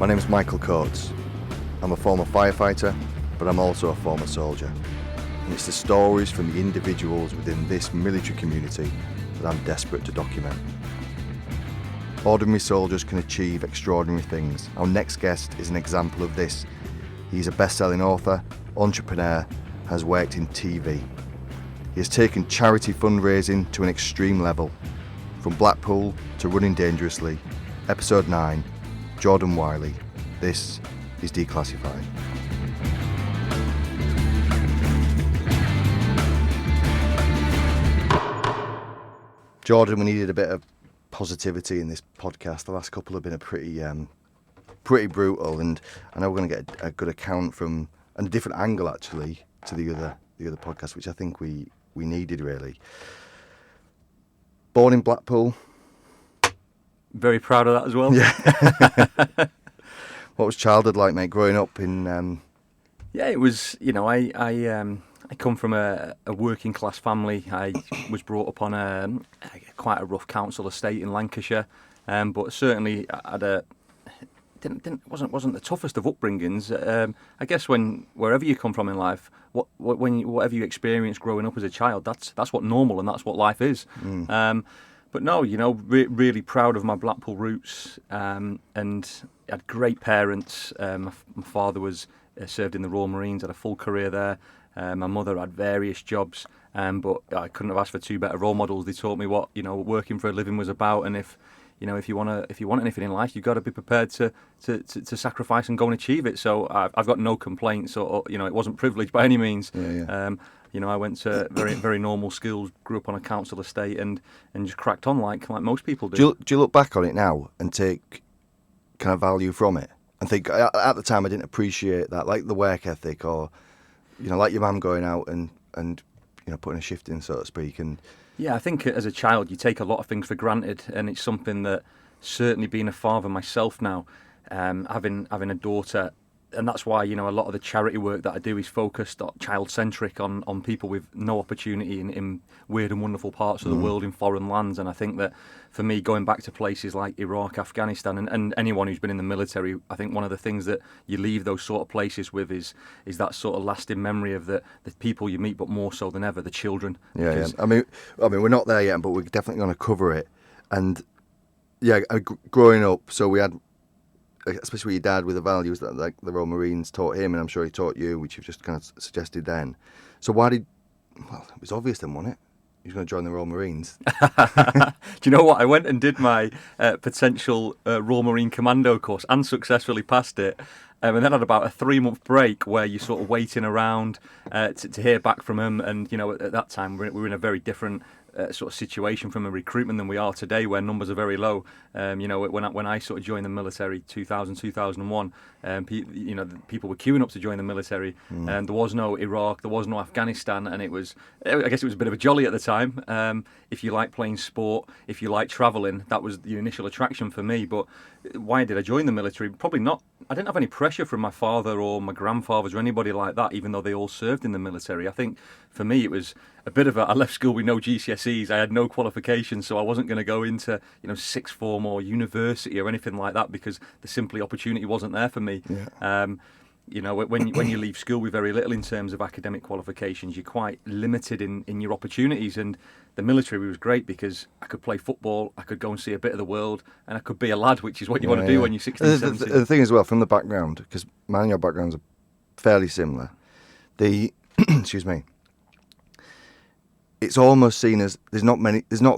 My name is Michael Coates. I'm a former firefighter, but I'm also a former soldier. And it's the stories from the individuals within this military community that I'm desperate to document. Ordinary soldiers can achieve extraordinary things. Our next guest is an example of this. He's a best-selling author, entrepreneur, has worked in TV. He has taken charity fundraising to an extreme level, from Blackpool to running dangerously. Episode 9, Jordan Wylie. This is Declassified. Jordan, we needed a bit of positivity in this podcast. The last couple have been pretty brutal, and I know we're going to get a good account from a different angle actually to the other podcast, which I think we needed really. Born in Blackpool. Very proud of that as well. Yeah. What was childhood like, mate, growing up in... Yeah, it was, I come from a working class family. I was brought up on quite a rough council estate in Lancashire, but certainly I wasn't the toughest of upbringings. I guess wherever you come from in life, whatever you experience growing up as a child, that's what normal and that's what life is. But no, really proud of my Blackpool roots, and I had great parents. My father was served in the Royal Marines, had a full career there. My mother had various jobs, but I couldn't have asked for two better role models. They taught me what working for a living was about, and if you want anything in life, you've got to be prepared to sacrifice and go and achieve it. So I've got no complaints, or it wasn't privileged by any means. Yeah. I went to very very normal schools, grew up on a council estate, and just cracked on like most people do. Do you look back on it now and take kind of value from it and think at the time I didn't appreciate that, like the work ethic, or like your mum going out and putting a shift in, so to speak? And yeah, I think as a child you take a lot of things for granted, and it's something that, certainly being a father myself now, having a daughter, and that's why a lot of the charity work that I do is focused on child-centric, on people with no opportunity in weird and wonderful parts of the world, in foreign lands. And I think that for me, going back to places like Iraq, Afghanistan, and anyone who's been in the military, I think one of the things that you leave those sort of places with is that sort of lasting memory of the people you meet, but more so than ever, the children. Yeah. I mean, we're not there yet, but we're definitely going to cover it. And yeah, growing up, so we had, especially your dad, with the values that like the Royal Marines taught him, and I'm sure he taught you, which you've just kind of suggested then. So it was obvious then, wasn't it? He was going to join the Royal Marines. Do you know what? I went and did my potential Royal Marine Commando course and successfully passed it. And then had about a 3-month break where you're sort of waiting around to hear back from him. And, at that time, we were in a very different sort of situation from a recruitment than we are today, where numbers are very low. When I sort of joined the military, 2000, 2001, people were queuing up to join the military, and there was no Iraq, there was no Afghanistan, and I guess it was a bit of a jolly at the time. If you like playing sport, if you like travelling, that was the initial attraction for me. But why did I join the military? Probably not. I didn't have any pressure from my father or my grandfathers or anybody like that, even though they all served in the military. I think for me it was a bit of I left school with no GCSEs. I had no qualifications, so I wasn't going to go into sixth form or university or anything like that, because the simply opportunity wasn't there for me. Yeah. When you leave school with very little in terms of academic qualifications, you're quite limited in your opportunities. And the military was great because I could play football, I could go and see a bit of the world, and I could be a lad, which is what you want to do when you're 16, 17. The thing as well, from the background, because mine and your backgrounds are fairly similar, excuse me, it's almost seen as there's not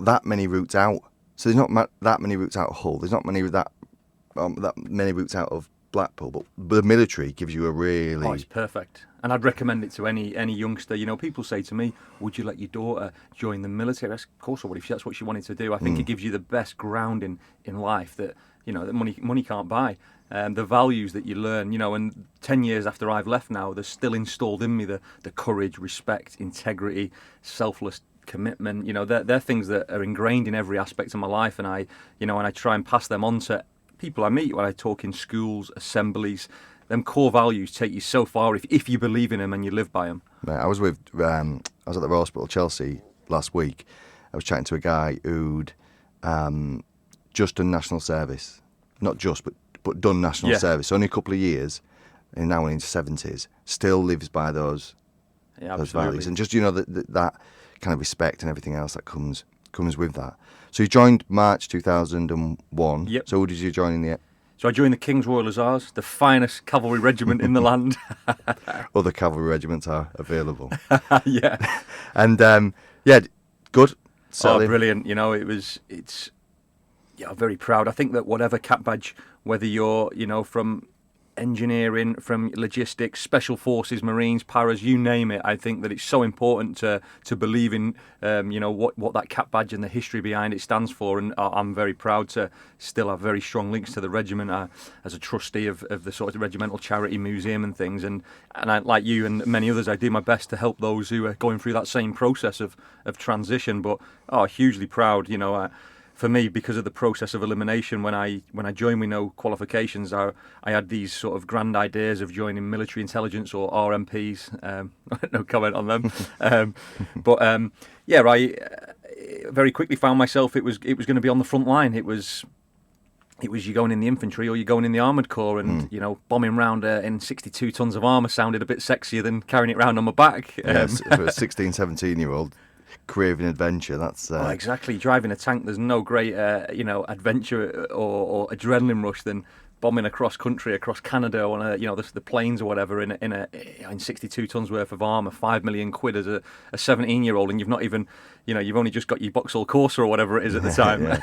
that many routes out. So there's not that many routes out of Hull. There's not that many routes out of Blackpool, but the military gives you a really... Oh, it's perfect. And I'd recommend it to any youngster. People say to me, would you let your daughter join the military? Of course I would, if that's what she wanted to do. I think it gives you the best ground in life that that money can't buy. The values that you learn, and 10 years after I've left now, they're still installed in me, the courage, respect, integrity, selfless commitment. They're things that are ingrained in every aspect of my life, and I try and pass them on to people I meet when I talk in schools, assemblies. Them core values take you so far if you believe in them and you live by them. Mate, I was at the Royal Hospital Chelsea last week. I was chatting to a guy who'd just done national service, not just, but but done national Yeah. service. Only a couple of years, and now in his 70s, still lives by those values. Absolutely. And just, that kind of respect and everything else that comes with that. So you joined March 2001. Yep. So who did you join in the So I joined the King's Royal Hussars, the finest cavalry regiment in the land. other cavalry regiments are available? Yeah. And good. Oh, Settled in. brilliant. I'm very proud. I think that whatever cap badge, whether you're, from engineering, from logistics, special forces, marines, paras, you name it, I think that it's so important to believe in, what that cap badge and the history behind it stands for. And I'm very proud to still have very strong links to the regiment as a trustee of the sort of regimental charity museum and things. And I, like you and many others, I do my best to help those who are going through that same process of transition. But hugely proud, for me, because of the process of elimination, when I joined with no qualifications, I had these sort of grand ideas of joining military intelligence or RMPs. No comment on them. I very quickly found myself. It was going to be on the front line. It was you going in the infantry or you going in the armoured corps, and bombing round in 62 tons of armour sounded a bit sexier than carrying it round on my back. Yes, for a 16, 17-year-old. Craving adventure, that's exactly. Driving a tank, there's no great adventure or adrenaline rush than bombing across country, across Canada on the plains or whatever in 62 tons worth of armour, 5 million quid as a 17-year-old, and you've not even you've only just got your Vauxhall Corsa or whatever it is at the time.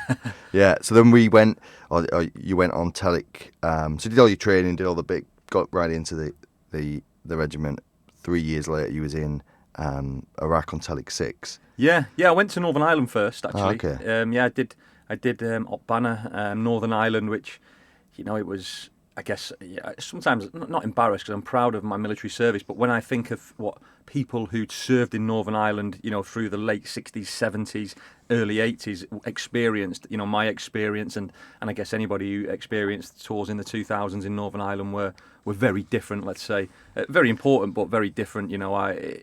Yeah. So then we went, or you went on Telic. So did all your training, did all the bit, got right into the regiment. 3 years later, you was in Iraq on Telic 6. Yeah, I went to Northern Ireland first, actually. Oh, okay. I did Op Banner, Northern Ireland, which, it was, I guess, sometimes not embarrassed because I'm proud of my military service, but when I think of what people who'd served in Northern Ireland, through the late 60s, 70s, early 80s experienced, my experience, and I guess anybody who experienced tours in the 2000s in Northern Ireland were very different, let's say. Very important, but very different. I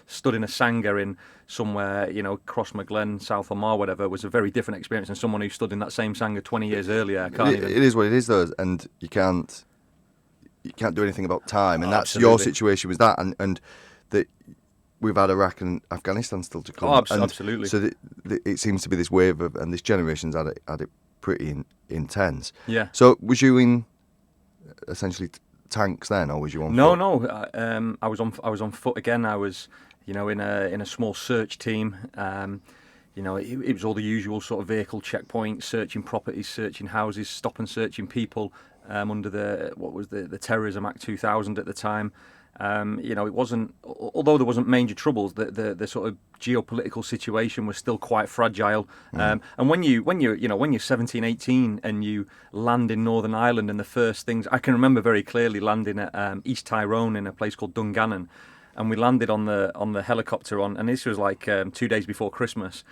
stood in a sangha in somewhere, Crossmaglen, South Omar, whatever, was a very different experience than someone who stood in that same sangha 20 years earlier. It is what it is, though, and you can't do anything about time, and that's absolutely. Your situation was that, and that we've had Iraq and Afghanistan still to come. Absolutely. So it seems to be this wave of, and this generation's had it pretty intense. Yeah. So was you in essentially tanks then, or was you on foot? No. I was on foot again. I was, in a small search team. It was all the usual sort of vehicle checkpoints, searching properties, searching houses, stop and searching people under the Terrorism Act 2000 at the time. It wasn't, although there wasn't major troubles, the sort of geopolitical situation was still quite fragile. And when you're 17, 18 and you land in Northern Ireland, and the first things I can remember very clearly landing at East Tyrone in a place called Dungannon, and we landed on the helicopter and this was like 2 days before Christmas.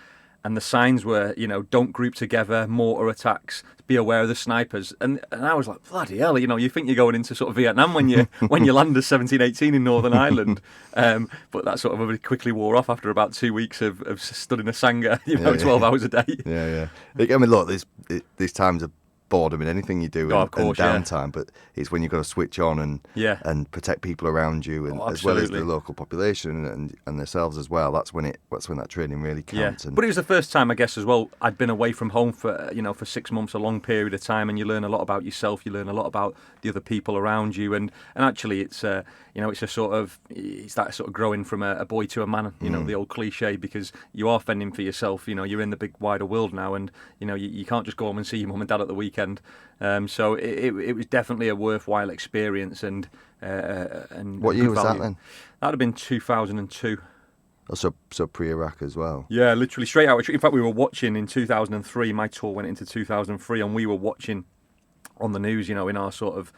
And the signs were, don't group together, mortar attacks, be aware of the snipers. And I was like, bloody hell, you think you're going into sort of Vietnam when you land as 17, 18 in Northern Ireland. But that sort of very quickly wore off after about 2 weeks of stood in a sangha, 12 hours a day. Yeah. I mean, look, these times of boredom in anything you do and downtime, but it's when you've got to switch on and protect people around you, and as well as the local population and themselves as well. That's when that training really counts. But it was the first time, I guess, as well, I'd been away from home for 6 months, a long period of time, and you learn a lot about yourself, you learn a lot about the other people around you, and actually it's it's that sort of growing from a boy to a man, the old cliche, because you are fending for yourself, you're in the big wider world now, and you can't just go home and see your mum and dad at the weekend. So it was definitely a worthwhile experience. And what year was that then? That'd have been 2002. Oh, so pre-Iraq as well. Yeah, literally straight out. In fact, we were watching in 2003. My tour went into 2003, and we were watching on the news. In our sort of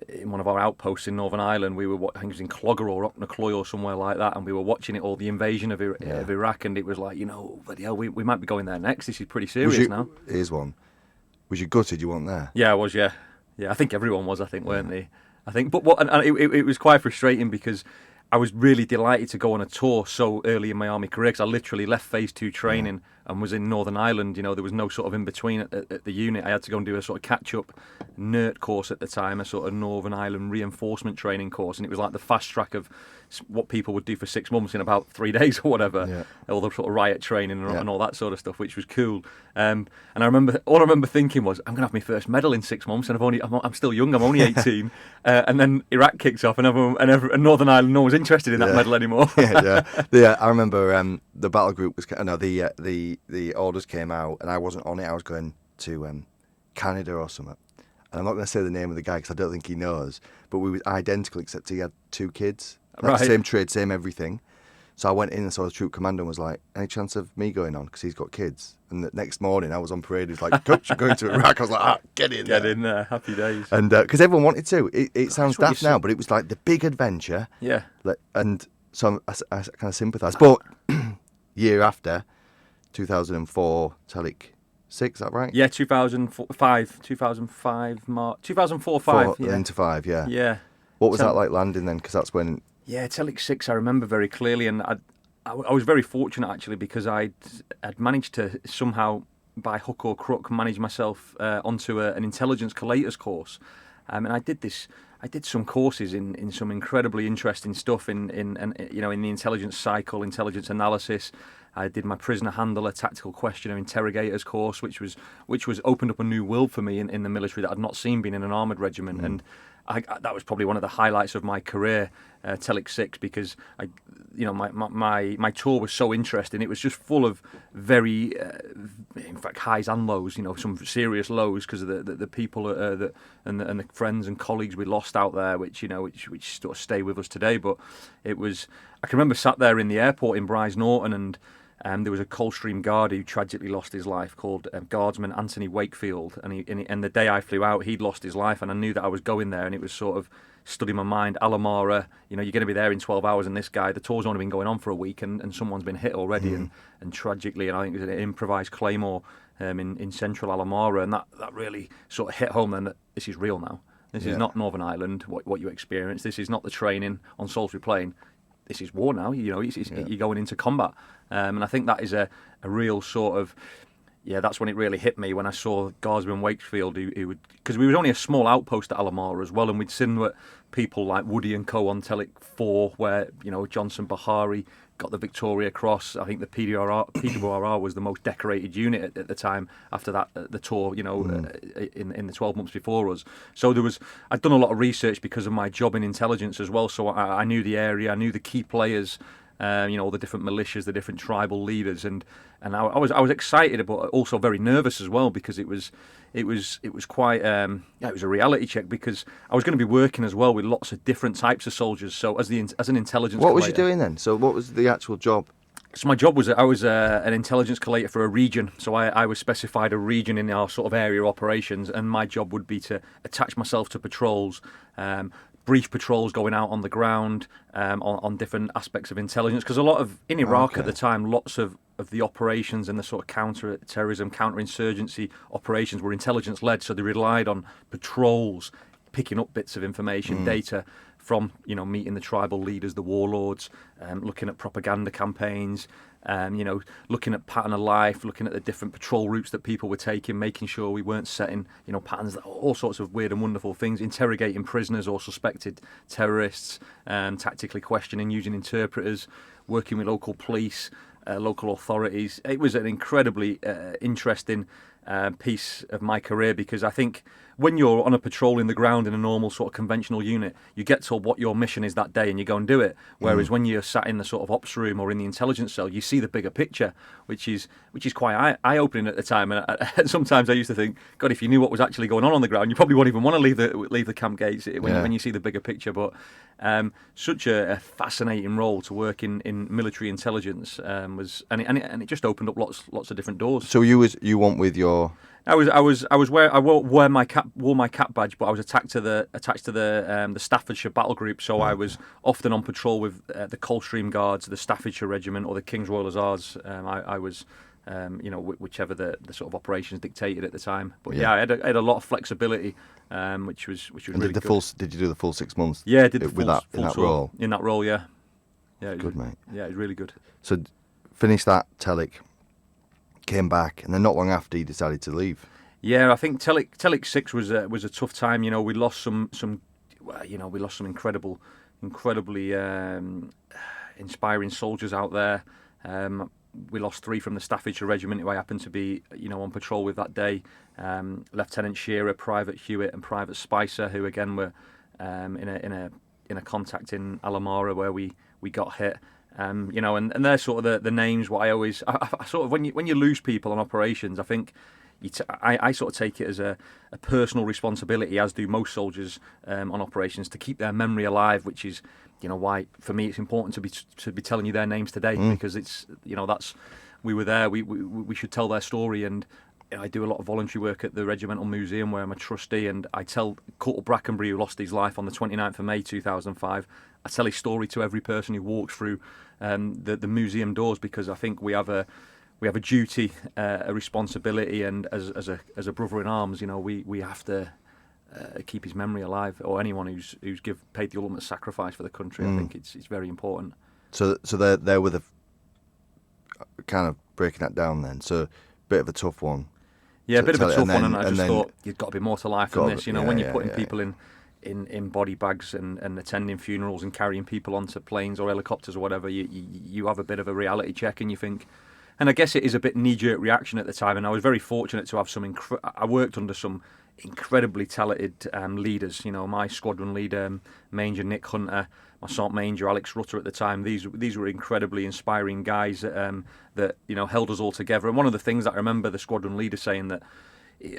in one of our outposts in Northern Ireland, I think it was in Clogher or Knocknacolloy or somewhere like that, and we were watching it all, the invasion of Iraq, and it was like, bloody hell, we might be going there next. This is pretty serious now. Here's one. Was you gutted you weren't there? Yeah, I was. Yeah. I think everyone was. Weren't they? I think, but it was quite frustrating because I was really delighted to go on a tour so early in my army career, because I literally left phase 2 training and was in Northern Ireland. You know, there was no sort of in between at the unit. I had to go and do a sort of catch up NERT course at the time, a sort of Northern Ireland reinforcement training course, and it was like the fast track of what people would do for 6 months in about 3 days or whatever. All the sort of riot training and all that sort of stuff, which was cool. And I remember thinking was, I'm gonna have my first medal in 6 months, and I'm still young. I'm only 18. And then Iraq kicks off, and Northern Ireland, no one's interested in that medal anymore. Yeah. I remember the battle group was the orders came out, and I wasn't on it. I was going to Canada or something. And I'm not going to say the name of the guy because I don't think he knows. But we were identical, except he had 2 kids. Like same trade, same everything. So I went in and saw the troop commander and was like, any chance of me going on? Because he's got kids. And the next morning I was on parade. He's like, Coach, you're going to Iraq. I was like, get in there. Happy days. And because everyone wanted to. It sounds daft now, but it was like the big adventure. Yeah. And so I kind of sympathise. But year after, 2004, Telic 6, is that right? Yeah, 2005, March, 2004-5. Yeah. Into 5, yeah. Yeah. What was that like landing then? Because that's when... Yeah, Telic 6 I remember very clearly, and I was very fortunate actually because I'd managed to somehow, by hook or crook, manage myself onto an intelligence collators course. And I did some courses in some incredibly interesting stuff in the intelligence cycle, intelligence analysis. I did my prisoner handler, tactical questioner, interrogators course, which was opened up a new world for me in the military that I'd not seen being in an armoured regiment, and that was probably one of the highlights of my career, Telic 6, because my tour was so interesting. It was just full of very, in fact, highs and lows. You know, some serious lows because of the people and the friends and colleagues we lost out there, which sort of stay with us today. But I can remember sat there in the airport in Bryce Norton, and there was a Coldstream guard who tragically lost his life called Guardsman Anthony Wakefield, and the day I flew out, he'd lost his life, and I knew that I was going there, and it was sort of stood in my mind, Alamara, you're going to be there in 12 hours, and this guy, the tour's only been going on for a week, and someone's been hit already, and tragically, and I think it was an improvised claymore in central Alamara, and that really sort of hit home then that this is real now. This is not Northern Ireland, what you experience. This is not the training on Salisbury Plain. This is war now. You're going into combat, and I think that is a real sort of that's when it really hit me when I saw Guardsman Wakefield, who would, because we was only a small outpost at Alamara as well, and we'd seen what people like Woody and Co on Telic 4, where Johnson Bahari got the Victoria Cross. I think the PWRR was the most decorated unit at the time after that the tour, in the 12 months before us. So I'd done a lot of research because of my job in intelligence as well. So I knew the area, I knew the key players, all the different militias, the different tribal leaders, and I was excited, but also very nervous as well because it was quite it was a reality check because I was going to be working as well with lots of different types of soldiers. So as an intelligence, what was you doing then? So what was the actual job? So my job was I was an intelligence collator for a region. So I was specified a region in our sort of area operations, and my job would be to attach myself to patrols. Brief patrols going out on the ground on different aspects of intelligence, because a lot of in Iraq at the time, lots of the operations and the sort of counter-terrorism, counter-insurgency operations were intelligence led, so they relied on patrols picking up bits of information, data from meeting the tribal leaders, the warlords, looking at propaganda campaigns, looking at pattern of life, looking at the different patrol routes that people were taking, making sure we weren't setting patterns, all sorts of weird and wonderful things, interrogating prisoners or suspected terrorists, tactically questioning using interpreters, working with local police, local authorities. It was an incredibly interesting piece of my career, because I think when you're on a patrol in the ground in a normal sort of conventional unit, you get told what your mission is that day and you go and do it. Whereas when you're sat in the sort of ops room or in the intelligence cell, you see the bigger picture, which is quite eye-opening at the time. And sometimes I used to think, God, if you knew what was actually going on the ground, you probably won't even want to leave the camp gates when you see the bigger picture. But such a fascinating role to work in military intelligence was, and it just opened up lots of different doors. So you went with your... I wore my cap badge, but I was attached to the Staffordshire battle group. So I was often on patrol with the Coldstream Guards, the Staffordshire Regiment, or the King's Royal Hussars. I was, whichever the sort of operations dictated at the time. But I had a lot of flexibility, which was really good. Did you do the full 6 months? Yeah, I did the full in that role. In that role, yeah. Yeah, good, mate. Yeah, it was really good. So finish that Telic. came back, and then not long after, he decided to leave. Yeah, I think Telic 6 was a tough time. You know, we lost some incredibly inspiring soldiers out there. We lost 3 from the Staffordshire Regiment, who I happened to be, on patrol with that day. Lieutenant Shearer, Private Hewitt, and Private Spicer, who again were in a contact in Alamara where we got hit. And they're sort of the names. What I sort of when you lose people on operations, I think. I sort of take it as a personal responsibility, as do most soldiers on operations, to keep their memory alive, which is, why for me it's important to be telling you their names today, because it's, that's, we were there, we should tell their story. And I do a lot of voluntary work at the Regimental Museum where I'm a trustee, and I tell Corporal Brackenbury, who lost his life on the 29th of May 2005, I tell his story to every person who walks through the museum doors, because I think we have a duty, a responsibility, and as a brother in arms, we have to keep his memory alive, or anyone who's paid the ultimate sacrifice for the country. I think it's very important. So there were the kind of breaking that down then. So bit of a tough one. Yeah, a bit of a tough one, and I just thought you've got to be more to life than this. When you're putting people in body bags and attending funerals and carrying people onto planes or helicopters or whatever, you have a bit of a reality check, and you think. And I guess it is a bit knee-jerk reaction at the time, and I was very fortunate to have I worked under some incredibly talented leaders. My squadron leader, Major Nick Hunter, my Sergeant Major Alex Rutter at the time. These were incredibly inspiring guys that held us all together. And one of the things that I remember the squadron leader saying, that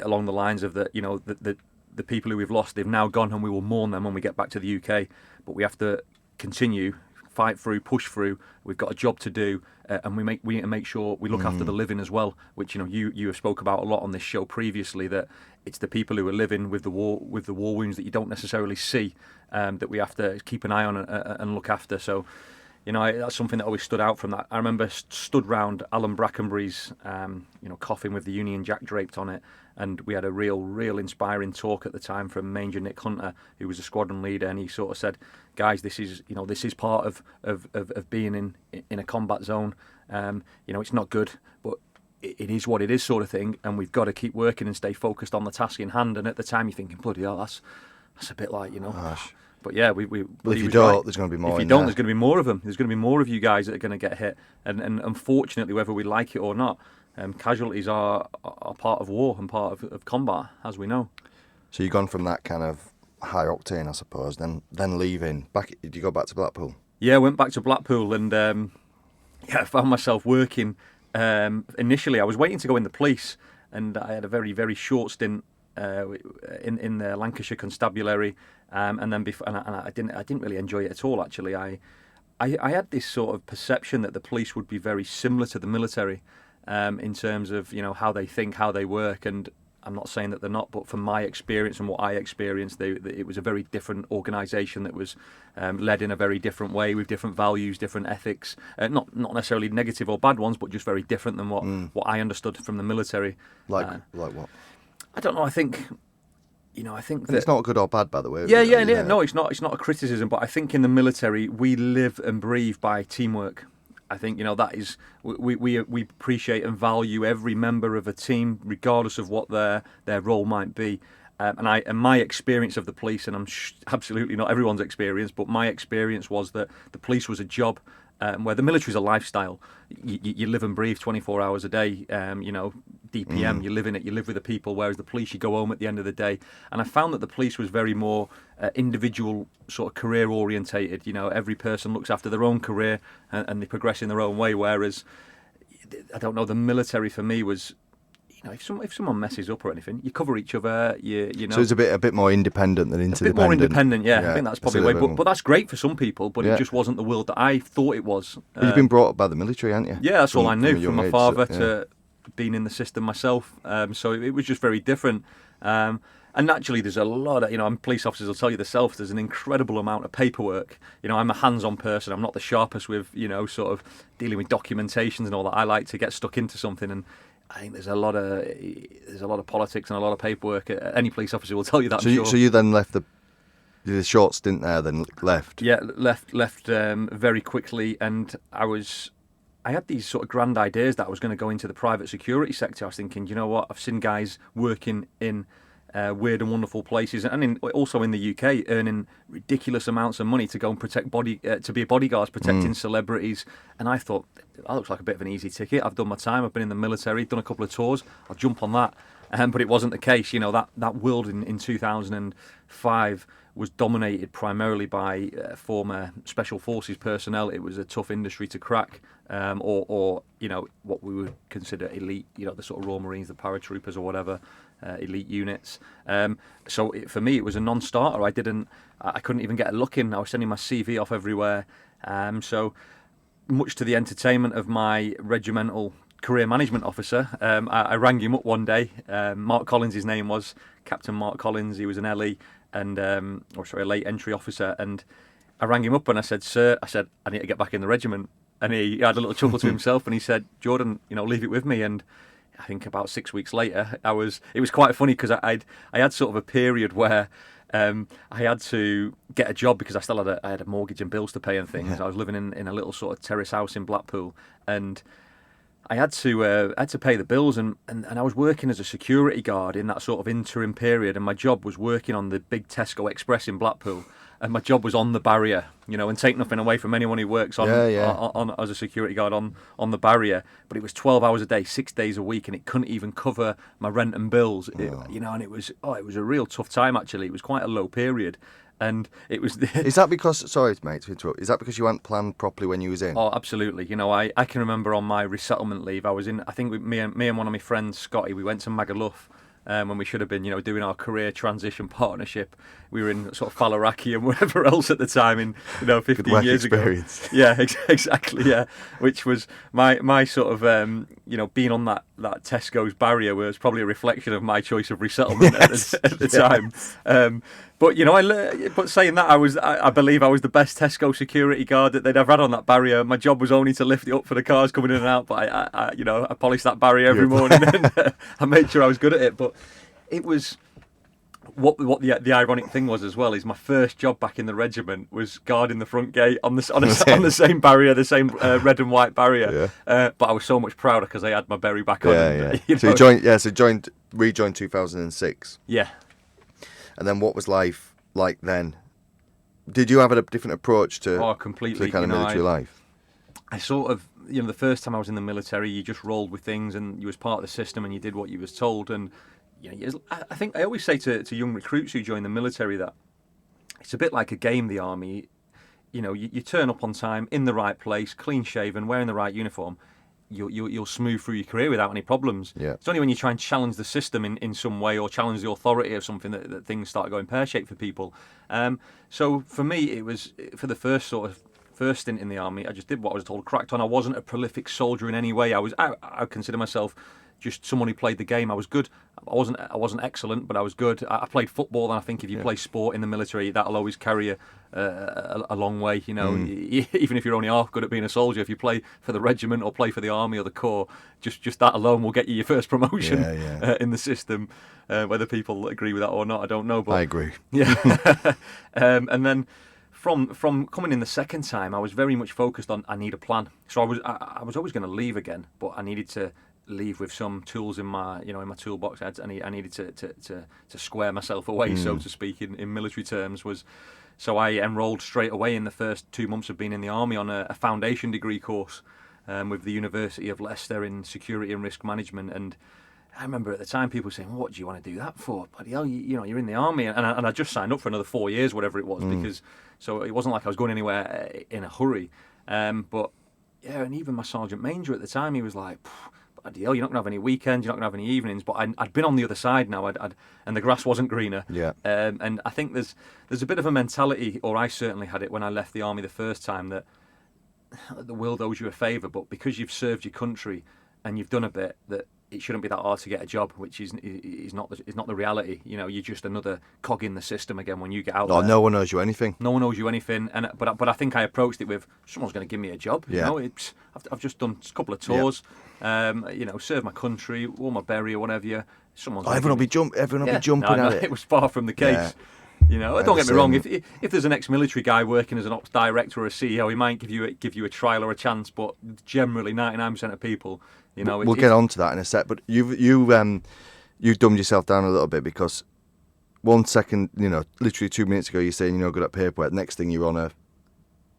along the lines of that, the people who we've lost, they've now gone, and we will mourn them when we get back to the UK, but we have to continue, fight through, push through. We've got a job to do, and we need to make sure we look after the living as well. Which you have spoke about a lot on this show previously. That it's the people who are living with the war wounds that you don't necessarily see, that we have to keep an eye on and look after. So, that's something that always stood out from that. I remember stood round Alan Brackenbury's, coffin with the Union Jack draped on it. And we had a real inspiring talk at the time from Major Nick Hunter, who was a squadron leader, and he sort of said, "Guys, this is part of being in a combat zone. It's not good, but it is what it is, sort of thing. And we've got to keep working and stay focused on the task in hand." And at the time, you're thinking, "Bloody hell, that's a bit like Gosh. But yeah, Well, if you don't, right. There's going to be more. If you don't, there's going to be more of them. There's going to be more of you guys that are going to get hit. And unfortunately, whether we like it or not, casualties are part of war and part of combat, as we know. So you've gone from that kind of high octane, I suppose, then leaving. Did you go back to Blackpool? Yeah, I went back to Blackpool, and I found myself working. Initially, I was waiting to go in the police, and I had a very, very short stint in the Lancashire Constabulary, and then I didn't really enjoy it at all. Actually, I had this sort of perception that the police would be very similar to the military. In terms of how they think, how they work, and I'm not saying that they're not, but from my experience and what I experienced, it was a very different organisation that was led in a very different way, with different values, different ethics, not necessarily negative or bad ones, but just very different than what I understood from the military. Like what? I don't know. I think that it's not good or bad, by the way. Yeah. No, it's not. It's not a criticism, but I think in the military we live and breathe by teamwork. I think that is we appreciate and value every member of a team, regardless of what their role might be. And my experience of the police, and I'm absolutely not everyone's experience, but my experience was that the police was a job, where the military is a lifestyle. You live and breathe 24 hours a day. DPM, you live in it, you live with the people, whereas the police, you go home at the end of the day. And I found that the police was very more individual, sort of career orientated. Every person looks after their own career and they progress in their own way, whereas, I don't know, the military for me was, if someone messes up or anything, you cover each other. So it's a bit more independent than interdependent. A bit more independent, yeah. I think that's probably the way. But that's great for some people. But it just wasn't the world that I thought it was. You've been brought up by the military, haven't you? Yeah, that's all I knew from my father to being in the system myself. So it was just very different. And naturally, there's a lot of, and police officers will tell you themselves, there's an incredible amount of paperwork. I'm a hands-on person. I'm not the sharpest with, sort of dealing with documentations and all that. I like to get stuck into something, and I think there's a lot of politics and a lot of paperwork. Any police officer will tell you that. So you then left the short stint there, then left. Yeah, left very quickly, and I was I had these sort of grand ideas that I was going to go into the private security sector. I was thinking, you know what, I've seen guys working in weird and wonderful places, and also in the UK, earning ridiculous amounts of money to go and protect to be bodyguards protecting celebrities. And I thought, that looks like a bit of an easy ticket. I've done my time. I've been in the military, done a couple of tours. I'll jump on that. But it wasn't the case. You know, that world in 2005 was dominated primarily by former special forces personnel. It was a tough industry to crack, or you know, what we would consider elite. You know, the sort of Royal Marines, the paratroopers, or whatever. Elite units. For me, it was a non-starter. I couldn't even get a look in. I was sending my CV off everywhere. So much to the entertainment of my regimental career management officer, I rang him up one day. Mark Collins, his name was, Captain Mark Collins. He was an LE and a late entry officer. And I rang him up and I said, "Sir," I need to get back in the regiment. And he had a little chuckle to himself and he said, "Jordan, you know, leave it with me." And I think about 6 weeks later, it was quite funny because I had sort of a period where I had to get a job because I had a mortgage and bills to pay and things. I was living in a little sort of terrace house in Blackpool, and I had to pay the bills, and I was working as a security guard in that sort of interim period, and my job was working on the big Tesco Express in Blackpool. And my job was on the barrier, you know, and take nothing away from anyone who works on as a security guard on the barrier. But it was 12 hours a day, 6 days a week, and it couldn't even cover my rent and bills. You know, and it was a real tough time actually. It was quite a low period, and it was. Is that because? Sorry, mate, to interrupt. Is that because you hadn't planned properly when you was in? Oh, absolutely. You know, I can remember on my resettlement leave, I was in. I think me and one of my friends, Scotty, we went to Magaluf. When we should have been, you know, doing our career transition partnership. We were in sort of Faliraki and whatever else at the time, in 15 years experience. ago. Yeah, exactly. Yeah, which was my sort of being on that Tesco's barrier was probably a reflection of my choice of resettlement at the time. But you know, but saying that, I believe I was the best Tesco security guard that they'd ever had on that barrier. My job was only to lift it up for the cars coming in and out, but I polished that barrier every morning and I made sure I was good at it. But it was what the ironic thing was as well is my first job back in the regiment was guarding the front gate on the same barrier, the same red and white barrier. But I was so much prouder because I had my berry back on. So rejoined 2006. Yeah. And then what was life like then? Did you have a different approach to completely to kind of military life? I sort of, the first time I was in the military, you just rolled with things and you was part of the system and you did what you was told. And I think I always say to young recruits who join the military that it's a bit like a game, the army. You know, you turn up on time, in the right place, clean shaven, wearing the right uniform. You'll smooth through your career without any problems. Yeah. It's only when you try and challenge the system in some way or challenge the authority of something that things start going pear-shaped for people. So for me, it was for the first stint in the army, I just did what I was told, cracked on. I wasn't a prolific soldier in any way. I consider myself just someone who played the game. I was good. I wasn't excellent, but I was good. I played football, and I think if you play sport in the military, that'll always carry you a long way. You know, even if you're only half good at being a soldier, if you play for the regiment or play for the army or the corps, just that alone will get you your first promotion in the system. Whether people agree with that or not, I don't know. But I agree. Yeah, and then. From coming in the second time, I was very much focused on I need a plan. So I was always going to leave again, but I needed to leave with some tools in my toolbox. I needed to square myself away, so to speak, in military terms. So I enrolled straight away in the first 2 months of being in the army on a foundation degree course with the University of Leicester in security and risk management. And I remember at the time people saying, "What do you want to do that for? Bloody hell, you're in the army." And I just signed up for another 4 years, whatever it was, because so it wasn't like I was going anywhere in a hurry. But yeah, and even my sergeant major at the time, he was like, "Bloody hell, you're not going to have any weekends, you're not going to have any evenings." But I'd been on the other side now, and the grass wasn't greener. Yeah. And I think there's a bit of a mentality, or I certainly had it when I left the army the first time, that the world owes you a favour, but because you've served your country and you've done a bit, that it shouldn't be that hard to get a job, which is not the reality. You know, you're just another cog in the system again when you get out there. No one owes you anything. No one owes you anything, but I think I approached it with someone's going to give me a job. You know, I've just done a couple of tours. Served my country, wore my berry or whatever. Everyone will be jumping at it. It was far from the case. You know, don't get me wrong. If there's an ex-military guy working as an ops director or a CEO, he might give you a trial or a chance. But generally, 99% of people, you know, we'll get on to that in a sec. But you dumbed yourself down a little bit, because 1 second, you know, literally 2 minutes ago, you're saying you're not good at paperwork. Next thing, you're on a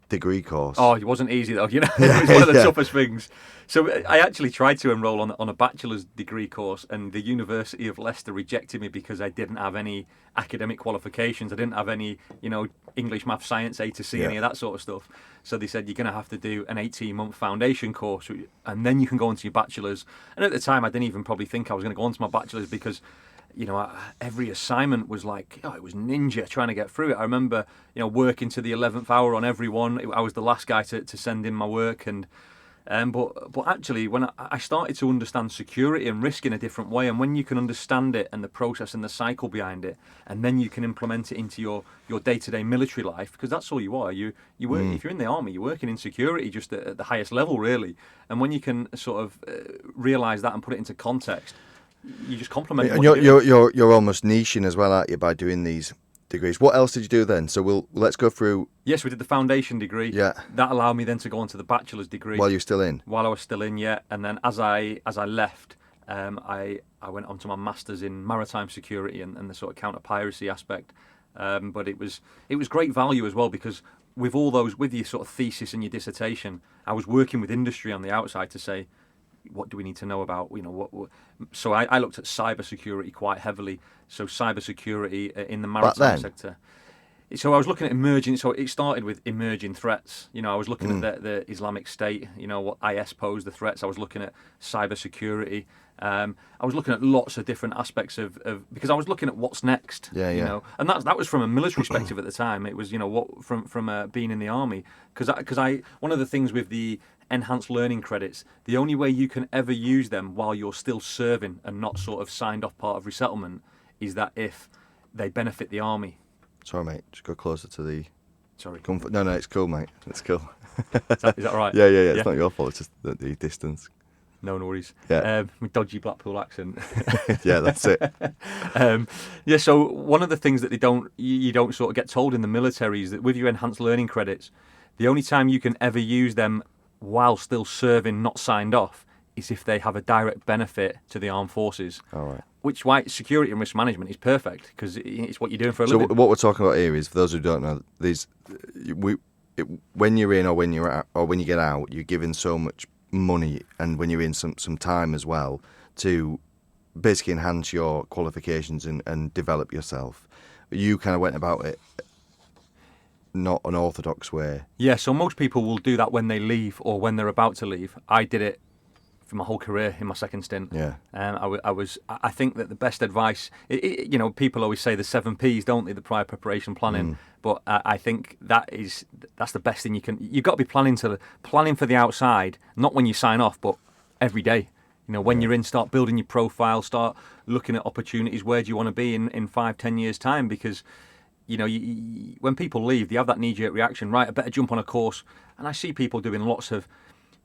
degree course. Oh, it wasn't easy though. You know, it was one of the toughest things. So I actually tried to enrol on a bachelor's degree course, and the University of Leicester rejected me because I didn't have any academic qualifications. I didn't have any, you know, English, math, science, A to C, any of that sort of stuff. So they said you're going to have to do an 18-month foundation course, and then you can go into your bachelor's. And at the time, I didn't even probably think I was going to go on to my bachelor's, because you know, every assignment was like, it was ninja trying to get through it. I remember, you know, working to the 11th hour on every one. I was the last guy to send in my work. And but actually, when I started to understand security and risk in a different way, and when you can understand it and the process and the cycle behind it, and then you can implement it into your day-to-day military life, because that's all you are. You work, if you're in the army, you're working in security just at the highest level, really. And when you can sort of realise that and put it into context, you just complement. And you're almost niching as well, aren't you, by doing these degrees? What else did you do then? So let's go through. Yes, we did the foundation degree. Yeah. That allowed me then to go on to the bachelor's degree. While you're still in. While I was still in, yeah. And then as I left, I went on to my masters in maritime security and the sort of counter piracy aspect. But it was great value as well, because with all those, with your sort of thesis and your dissertation, I was working with industry on the outside to say, what do we need to know about, you know, what so I looked at cybersecurity quite heavily. So cybersecurity in the maritime sector. So I was looking at emerging. So it started with emerging threats. You know, I was looking at the Islamic State. You know, what IS posed, the threats. I was looking at cybersecurity. I was looking at lots of different aspects of because I was looking at what's next. You know, and that was from a military perspective at the time. It was, you know, what from being in the army, because I one of the things with the enhanced learning credits, the only way you can ever use them while you're still serving and not sort of signed off part of resettlement is that if they benefit the army. Sorry, mate. Just go closer to the. Sorry. Comfort. No, it's cool, mate. It's cool. Is that all right? Yeah. It's not your fault. It's just the distance. No worries. Yeah. My dodgy Blackpool accent. Yeah, that's it. Yeah. So one of the things that you don't sort of get told in the military is that with your enhanced learning credits, the only time you can ever use them while still serving, not signed off, is if they have a direct benefit to the armed forces. All right. Which why security and risk management is perfect, because it's what you're doing for a living. So what we're talking about here is, for those who don't know, when you're in or when you're out, or when you get out, you're given so much money, and when you're in some time as well, to basically enhance your qualifications and develop yourself. You kind of went about it not an orthodox way. Yeah, so most people will do that when they leave or when they're about to leave. I did it for my whole career in my second stint. Yeah. I think that the best advice, you know, people always say the 7 Ps, don't they? The prior preparation, planning. But I think that's the best thing you've got to be planning for the outside, not when you sign off, but every day. You know, when you're in, start building your profile, start looking at opportunities. Where do you want to be in 5-10 years' time? Because, you know, when people leave, they have that knee-jerk reaction, right, I better jump on a course. And I see people doing lots of,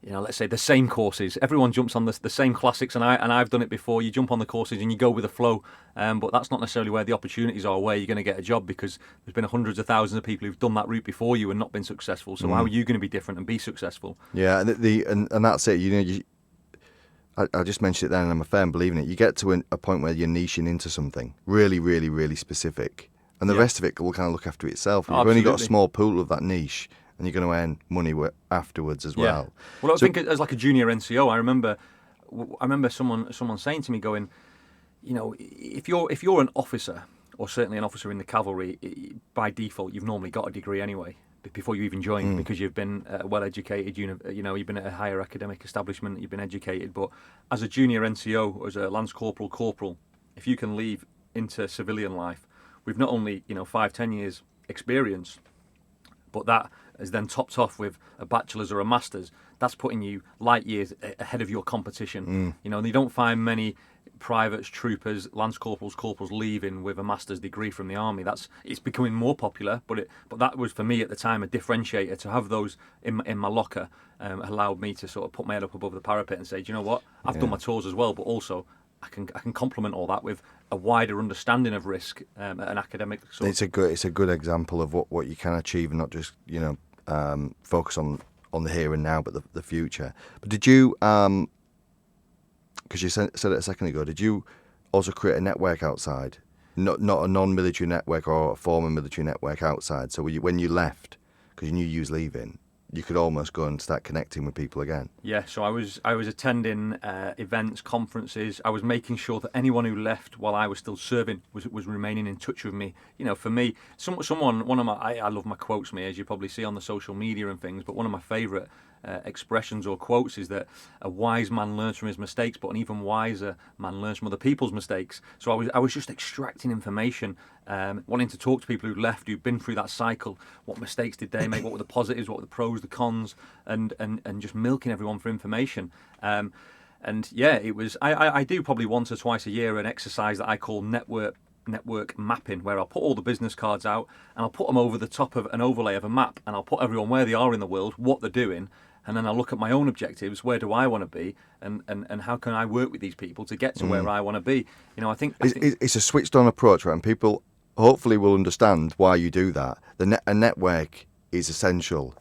you know, let's say the same courses. Everyone jumps on the same classics, and I've done it before. You jump on the courses and you go with the flow, but that's not necessarily where the opportunities are, where you're going to get a job, because there's been hundreds of thousands of people who've done that route before you and not been successful. So how are you going to be different and be successful? Yeah, and that's it. You know, I just mentioned it then, and I'm a firm believer in it. You get to a point where you're niching into something really, really, really specific, and the rest of it will kind of look after itself. You've only got a small pool of that niche, and you're going to earn money afterwards as well. Well, I think as like a junior NCO, I remember someone saying to me, going, you know, if you're an officer, or certainly an officer in the cavalry, by default you've normally got a degree anyway before you even join, because you've been well educated. You know, you've been at a higher academic establishment, you've been educated. But as a junior NCO, as a lance corporal, if you can leave into civilian life with not only, you know, 5-10 years experience, but that is then topped off with a bachelor's or a master's, that's putting you light years ahead of your competition. You know, and you don't find many privates, troopers, lance corporals leaving with a master's degree from the army. It's becoming more popular, but that was for me at the time a differentiator. To have those in my locker allowed me to sort of put my head up above the parapet and say, do you know what? I've done my tours as well, but also I can complement all that with a wider understanding of risk at an academic sort. It's a good example of what you can achieve, and not just focus on the here and now, but the future. But did you, because you said it a second ago, did you also create a network outside? Not a non-military network or a former military network outside. So when you left, because you knew you was leaving, you could almost go and start connecting with people again. Yeah, so I was attending events, conferences. I was making sure that anyone who left while I was still serving was remaining in touch with me. For me, I love my quotes, as you probably see on the social media and things. But one of my favourite expressions or quotes is that a wise man learns from his mistakes, but an even wiser man learns from other people's mistakes. So I was just extracting information, wanting to talk to people who left, who'd been through that cycle. What mistakes did they make? What were the positives? What were the pros, the cons? And just milking everyone for information. And yeah, it was. I do probably once or twice a year an exercise that I call network mapping, where I'll put all the business cards out and I'll put them over the top of an overlay of a map, and I'll put everyone where they are in the world, what they're doing. And then I'll look at my own objectives. Where do I want to be, and how can I work with these people to get to where I want to be? I think it's a switched-on approach, right? And people hopefully will understand why you do that. A network is essential.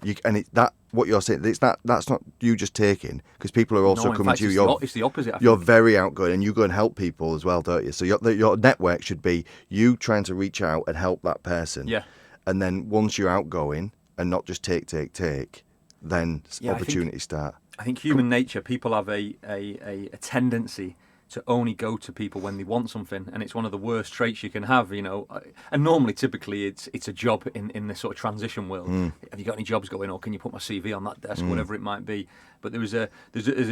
What you're saying, that's not you just taking, because people are also coming to you. It's the opposite. You're very outgoing, and you go and help people as well, don't you? So your network should be you trying to reach out and help that person. Yeah. And then once you're outgoing and not just take, then opportunities start. I think human nature, people have a tendency to only go to people when they want something, and it's one of the worst traits you can have, And normally, typically, it's a job in this sort of transition world. Have you got any jobs going, or can you put my CV on that desk, whatever it might be? But there's a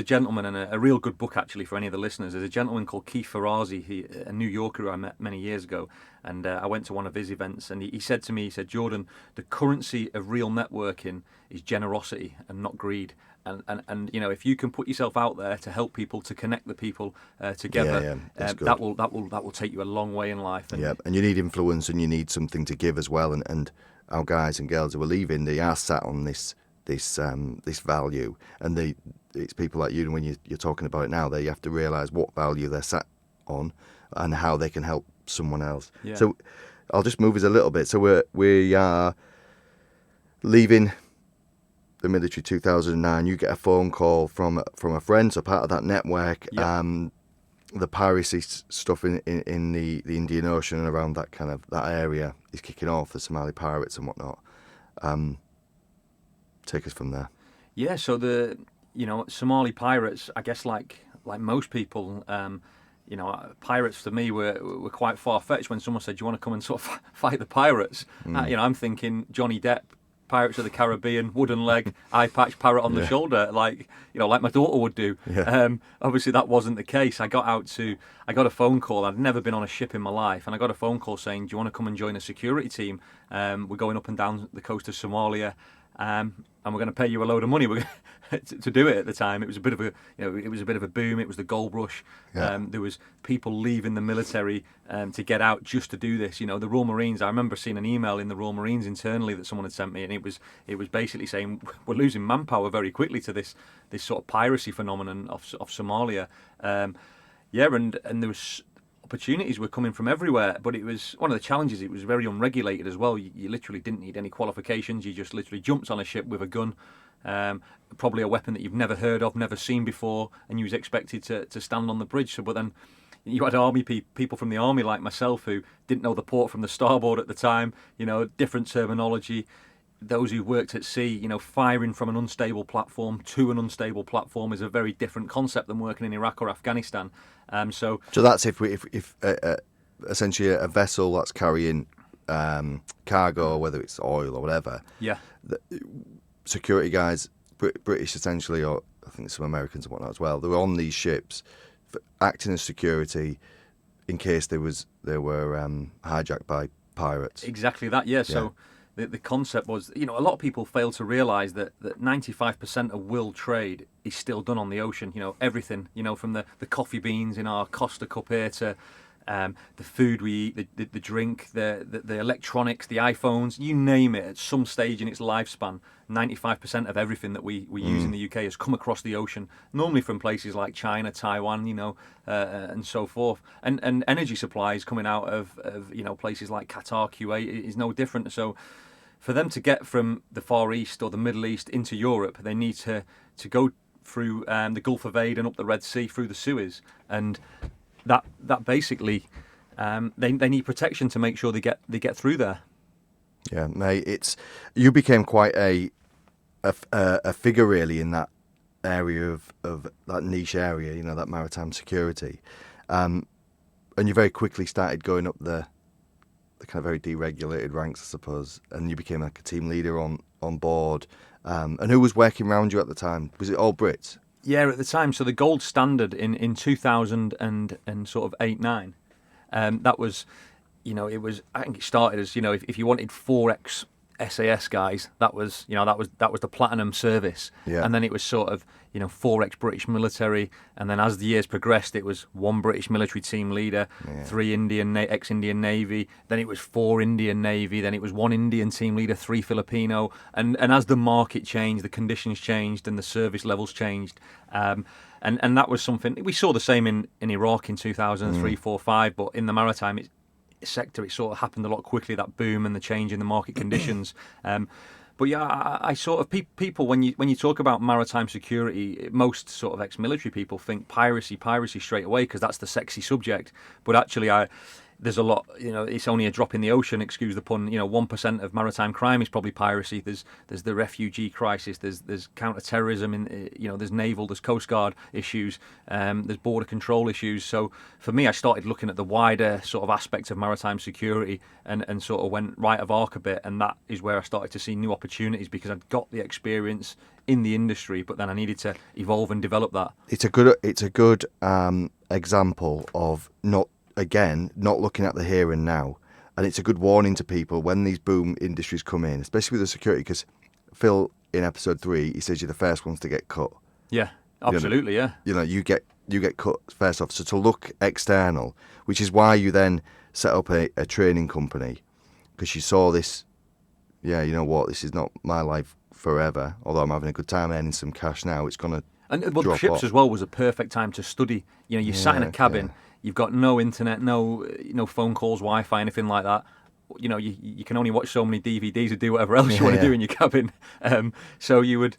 gentleman, and a real good book actually for any of the listeners. There's a gentleman called Keith Ferrazzi, a New Yorker who I met many years ago, and I went to one of his events, and he said to me, Jordan, the currency of real networking is generosity and not greed. And if you can put yourself out there to help people, to connect the people together, that will take you a long way in life. And you need influence, and you need something to give as well. And our guys and girls who are leaving, they are sat on this value, and it's people like you. And when you're talking about it now, they have to realise what value they're sat on and how they can help someone else. Yeah. So I'll just move us a little bit. So we are leaving the military 2009. You get a phone call from a friend, so part of that network. Yeah. The piracy stuff in the Indian Ocean and around that area is kicking off, the Somali pirates and whatnot. Take us from there. Yeah, so the Somali pirates, I guess like most people, pirates to me were quite far-fetched. When someone said, do you want to come and sort of fight the pirates? I'm thinking Johnny Depp, Pirates of the Caribbean, wooden leg, eye patch, parrot on the shoulder, like my daughter would do. Yeah. Obviously, that wasn't the case. I got a phone call. I'd never been on a ship in my life, and I got a phone call saying, "Do you want to come and join a security team? We're going up and down the coast of Somalia, and we're going to pay you a load of money." To do it at the time, it was a bit of a boom. It was the gold rush. Yeah. There was people leaving the military to get out just to do this. The Royal Marines. I remember seeing an email in the Royal Marines internally that someone had sent me, and it was basically saying we're losing manpower very quickly to this sort of piracy phenomenon of Somalia. And there was opportunities were coming from everywhere, but it was one of the challenges. It was very unregulated as well. You literally didn't need any qualifications. You just literally jumped on a ship with a gun. Probably a weapon that you've never heard of, never seen before, and you was expected to stand on the bridge. But then you had army people from the army like myself who didn't know the port from the starboard at the time. Different terminology. Those who worked at sea, firing from an unstable platform to an unstable platform is a very different concept than working in Iraq or Afghanistan. So that's if essentially a vessel that's carrying cargo, whether it's oil or whatever. Yeah. Security guys, British essentially, or I think some Americans and whatnot as well, they were on these ships acting as security in case they were hijacked by pirates. Exactly that, yeah. So the concept was, a lot of people fail to realise that 95% of world trade is still done on the ocean. Everything, from the coffee beans in our Costa Cup here to the food we eat, the drink, the electronics, the iPhones, you name it. At some stage in its lifespan, 95% of everything that we use in the UK has come across the ocean, normally from places like China, Taiwan, and so forth. And energy supplies coming out of places like Qatar, Kuwait is no different. So for them to get from the Far East or the Middle East into Europe, they need to go through the Gulf of Aden, up the Red Sea, through the Suez, and that basically they need protection to make sure they get through there. Yeah, mate, you became quite a figure really in that area of that niche area, that maritime security, and you very quickly started going up the kind of very deregulated ranks, I suppose, and you became like a team leader on board. And who was working around you at the time? Was it all Brits? Yeah, at the time. So the gold standard in 2000 and sort of 8-9, that was, it was. I think it started as if you wanted 4x SAS guys, that was the platinum service, yeah. And then it was sort of 4x British military, and then as the years progressed, it was 1 British military team leader, 3 ex-Indian Navy, then it was 4 Indian Navy, then it was 1 Indian team leader, 3 Filipino, and as the market changed, the conditions changed, and the service levels changed, and that was something we saw the same in Iraq in 2003, 4, 5, but in the maritime sector, it sort of happened a lot quickly, that boom and the change in the market conditions. But yeah, I sort of people when you talk about maritime security, most sort of ex-military people think piracy straight away because that's the sexy subject. But actually, there's a lot. It's only a drop in the ocean. Excuse the pun. 1% of maritime crime is probably piracy. There's the refugee crisis. There's counter-terrorism. There's naval. There's Coast Guard issues. There's border control issues. So for me, I started looking at the wider sort of aspects of maritime security and sort of went right of arc a bit. And that is where I started to see new opportunities because I'd got the experience in the industry, but then I needed to evolve and develop that. It's a good example of not looking at the here and now, and it's a good warning to people when these boom industries come in, especially with the security, because Phil in episode 3 he says you're the first ones to get cut. Yeah, absolutely. You get cut first off. So to look external, which is why you then set up a training company, because you saw this. Yeah, you know what? This is not my life forever. Although I'm having a good time earning some cash now, it's gonna. And the ships off. As well was a perfect time to study. You sat in a cabin. Yeah. You've got no internet, no phone calls, Wi-Fi, anything like that. You can only watch so many DVDs or do whatever else you want to do in your cabin. So you would,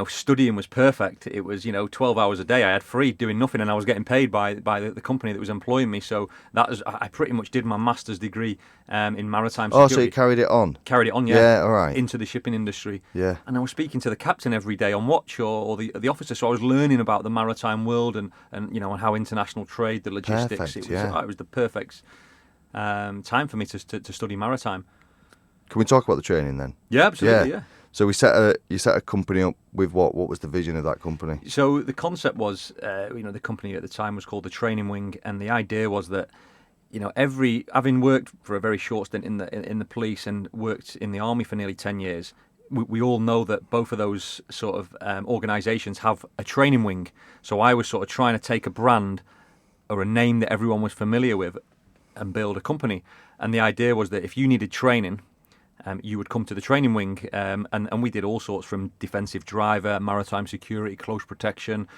studying was perfect. It was 12 hours a day. I had free doing nothing, and I was getting paid by the company that was employing me. So I pretty much did my master's degree in maritime security. Oh, so you carried it on? Carried it on, yeah. Yeah, all right. Into the shipping industry. Yeah. And I was speaking to the captain every day on watch or the officer, so I was learning about the maritime world and how international trade, the logistics. Perfect, it was the perfect time for me to study maritime. Can we talk about the training then? Yeah, absolutely. Yeah. So you set a company up with what? What was the vision of that company? So the concept was, the company at the time was called the Training Wing, and the idea was that, having worked for a very short stint in the police and worked in the army for nearly 10 years, we all know that both of those sort of organisations have a training wing. So I was sort of trying to take a brand or a name that everyone was familiar with and build a company. And the idea was that if you needed training, you would come to the training wing, and we did all sorts from defensive driver, maritime security, close protection,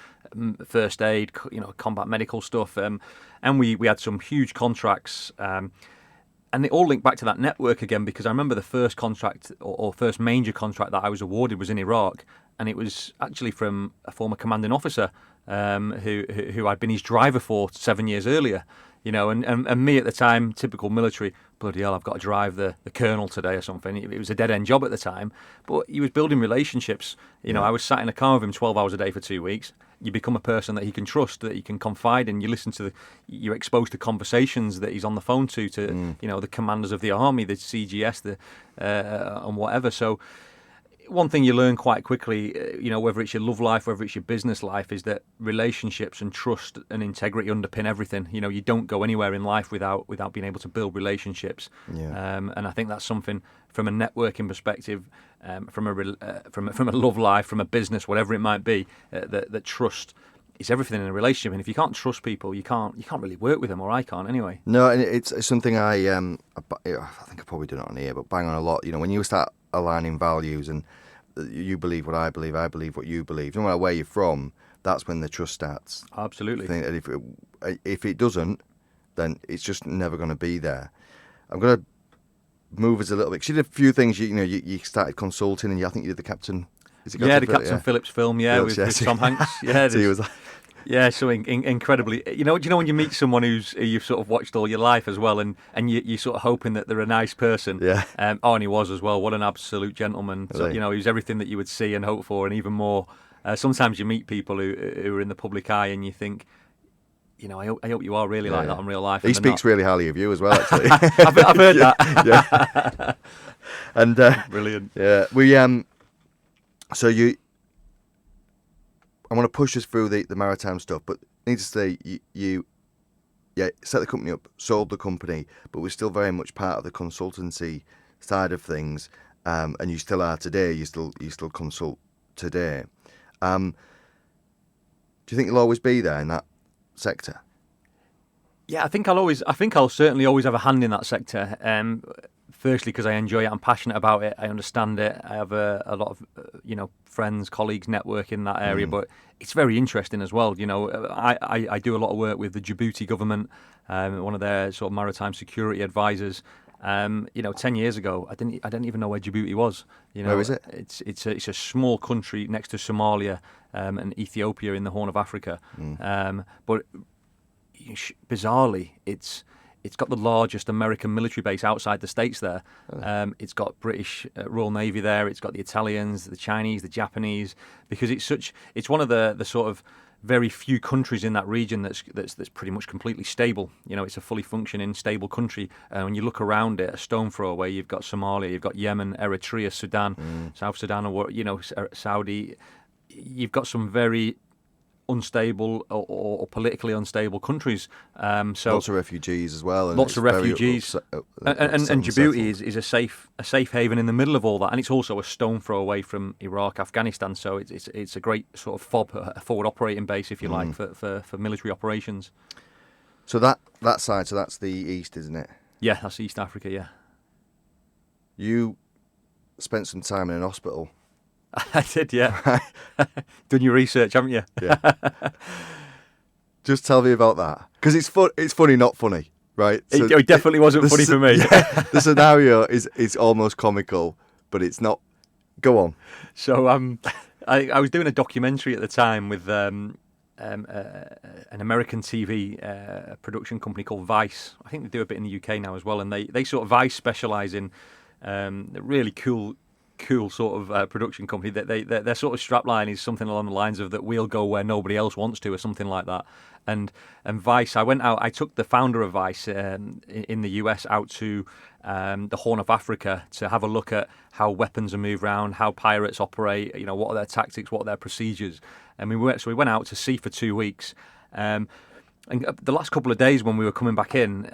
first aid, combat medical stuff, and we had some huge contracts, and they all link back to that network again, because I remember the first contract or first major contract that I was awarded was in Iraq, and it was actually from a former commanding officer who I'd been his driver for 7 years earlier. And me at the time, typical military, bloody hell, I've got to drive the colonel today or something. It was a dead-end job at the time, but he was building relationships. I was sat in a car with him 12 hours a day for 2 weeks. You become a person that he can trust, that he can confide in. You listen to you're exposed to conversations that he's on the phone to the commanders of the army, the CGS, and whatever. So one thing you learn quite quickly, whether it's your love life, whether it's your business life, is that relationships and trust and integrity underpin everything. You don't go anywhere in life without being able to build relationships. Yeah. And I think that's something from a networking perspective, from a love life, from a business, whatever it might be, that trust is everything in a relationship. And if you can't trust people, you can't really work with them, or I can't anyway. No, and it's something I think I probably do it on here, but bang on a lot. You know, when you start aligning values and you believe what I believe what you believe, no matter where you're from, that's when the trust starts. Absolutely. And if it doesn't, then it's just never going to be there. I'm going to move us a little bit. 'Cause you did a few things. You started consulting, and I think you did the Captain. The Captain Phillips film, with Tom Hanks. Yeah, so he was. Yeah, so incredibly. Do you know when you meet someone who you've sort of watched all your life as well, and you're sort of hoping that they're a nice person. Yeah. And he was as well. What an absolute gentleman. Really? So, he was everything that you would see and hope for, and even more. Sometimes you meet people who are in the public eye, and you think, I hope you are really like that in real life. He speaks really highly of you as well, actually. I've heard that. Yeah. And brilliant. Yeah, So I want to push us through the maritime stuff, but needless to say, you set the company up, sold the company, but we're still very much part of the consultancy side of things, and you still are today. You still consult today. Do you think you'll always be there in that sector? Yeah, I think I'll certainly always have a hand in that sector. Firstly, because I enjoy it, I'm passionate about it, I understand it. I have a lot of friends, colleagues, network in that area, but it's very interesting as well. I do a lot of work with the Djibouti government, one of their sort of maritime security advisors. 10 years ago, I didn't even know where Djibouti was. Where is it? It's a small country next to Somalia and Ethiopia in the Horn of Africa. But bizarrely, it's got the largest American military base outside the States there. It's got British Royal Navy there. It's got the Italians, the Chinese, the Japanese, because it's one of the sort of very few countries in that region that's pretty much completely stable. It's a fully functioning, stable country. When you look around it, a stone throw away, you've got Somalia, you've got Yemen, Eritrea, Sudan, South Sudan, or Saudi. You've got some very unstable or politically unstable countries. So lots of refugees as well. And lots of refugees. And Djibouti is a safe haven in the middle of all that, and it's also a stone throw away from Iraq, Afghanistan. So it's a great sort of forward operating base, if you like, for military operations. So that side, so that's the east, isn't it? Yeah, that's East Africa. Yeah. You spent some time in an hospital. I did, yeah. Done your research, haven't you? Yeah. Just tell me about that, because it's funny, not funny, right? So it definitely wasn't funny for me. Yeah, the scenario is almost comical, but it's not. Go on. So I was doing a documentary at the time with an American TV production company called Vice. I think they do a bit in the UK now as well, and they sort of Vice specialise in really cool sort of production company. Their sort of strapline is something along the lines of that we'll go where nobody else wants to, or something like that. And Vice, I took the founder of Vice in the US out to the Horn of Africa to have a look at how weapons are moved around, how pirates operate, what are their tactics, what are their procedures. And we went out to sea for 2 weeks. And the last couple of days when we were coming back in,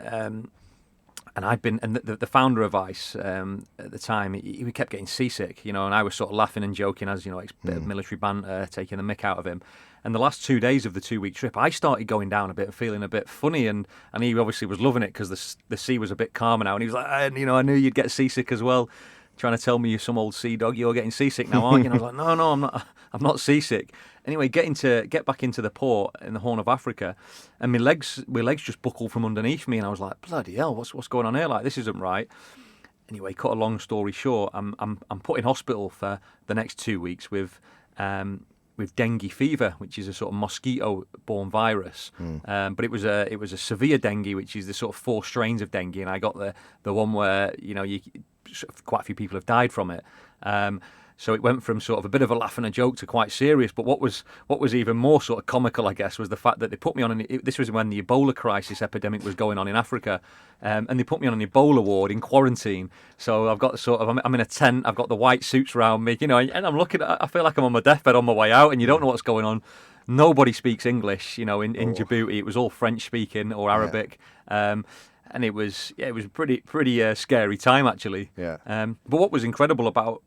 and the founder of Vice at the time, he kept getting seasick, and I was sort of laughing and joking as, a bit of military banter, taking the mick out of him. And the last 2 days of the 2 week trip, I started going down a bit, feeling a bit funny, and he obviously was loving it because the sea was a bit calmer now, and he was like, I knew you'd get seasick as well, trying to tell me you're some old sea dog, you're getting seasick now, aren't you? And I was like, no, I'm not seasick. Anyway, get back into the port in the Horn of Africa, and my legs just buckled from underneath me, and I was like, bloody hell, what's going on here? Like, this isn't right. Anyway, cut a long story short, I'm put in hospital for the next 2 weeks with dengue fever, which is a sort of mosquito-borne virus. But it was a severe dengue, which is the sort of 4 strains of dengue, and I got the one where quite a few people have died from it. So it went from sort of a bit of a laugh and a joke to quite serious. But what was even more sort of comical, I guess, was the fact that they put me on this was when the Ebola crisis epidemic was going on in Africa, and they put me on an Ebola ward in quarantine. So I've got I'm in a tent, I've got the white suits around me, and I'm looking I feel like I'm on my deathbed on my way out, and you don't know what's going on. Nobody speaks English, in Djibouti. It was all French speaking or Arabic. Yeah. And it was a pretty scary time, actually. Yeah. But what was incredible about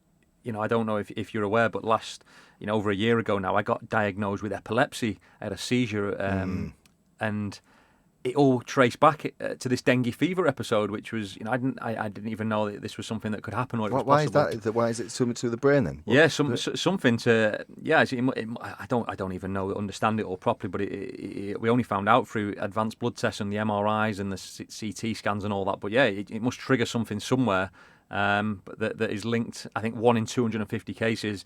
I don't know if you're aware, but over a year ago now, I got diagnosed with epilepsy. I had a seizure, and it all traced back to this dengue fever episode, which was, I didn't even know that this was something that could happen or it was Why possible. is that? Why is it something to the brain then? Yeah, something to I don't even understand it all properly, but we only found out through advanced blood tests and the MRIs and the CT scans and all that. But yeah, it must trigger something somewhere, but that is linked. I think 1 in 250 cases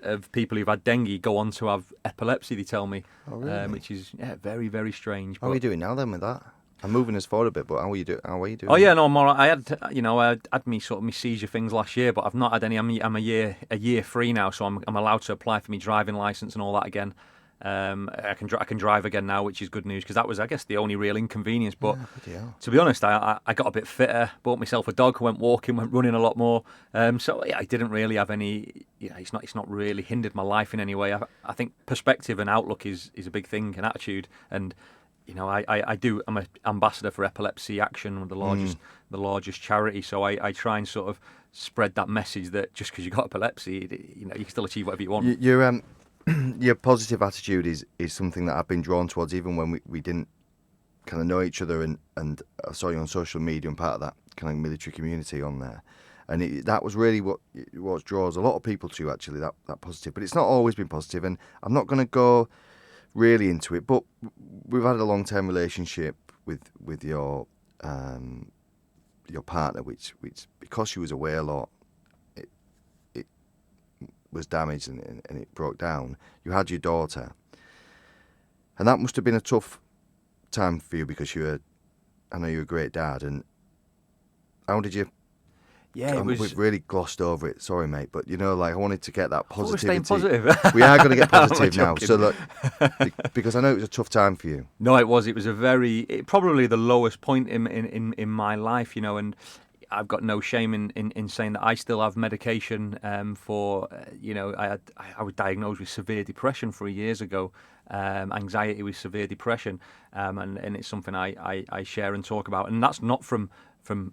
of people who've had dengue go on to have epilepsy. They tell me, which is very, very strange. How are you doing now then with that? I'm moving us forward a bit, but how are you doing? Oh yeah, no, I'm all right. I had me seizure things last year, but I've not had any. I'm a year free now, so I'm allowed to apply for my driving license and all that again. I can drive again now, which is good news because that was, I guess, the only real inconvenience. But to be honest, I got a bit fitter, bought myself a dog, went walking, went running a lot more. So yeah, I didn't really have any. It's not really hindered my life in any way. I think perspective and outlook is a big thing, and attitude. And I'm an ambassador for Epilepsy Action, the largest charity. So I try and sort of spread that message that just because you got epilepsy, you can still achieve whatever you want. Your positive attitude is something that I've been drawn towards, even when we didn't kind of know each other, and I saw you on social media and part of that kind of military community on there, and that was really what draws a lot of people to you, actually, that positive. But it's not always been positive, and I'm not going to go really into it, but we've had a long-term relationship with your partner, which because she was away a lot, it was damaged and it broke down. You had your daughter, and that must have been a tough time for you because I know you're a great dad. And how did you? Yeah, we've really glossed over it. Sorry, mate, but I wanted to get that positivity. We're staying positive. We are going to get positive now. So look, because I know it was a tough time for you. No, it was. It was probably the lowest point in my life, and I've got no shame in saying that I still have medication for. I was diagnosed with severe depression 3 years ago. Anxiety with severe depression, and it's something I share and talk about, and that's not from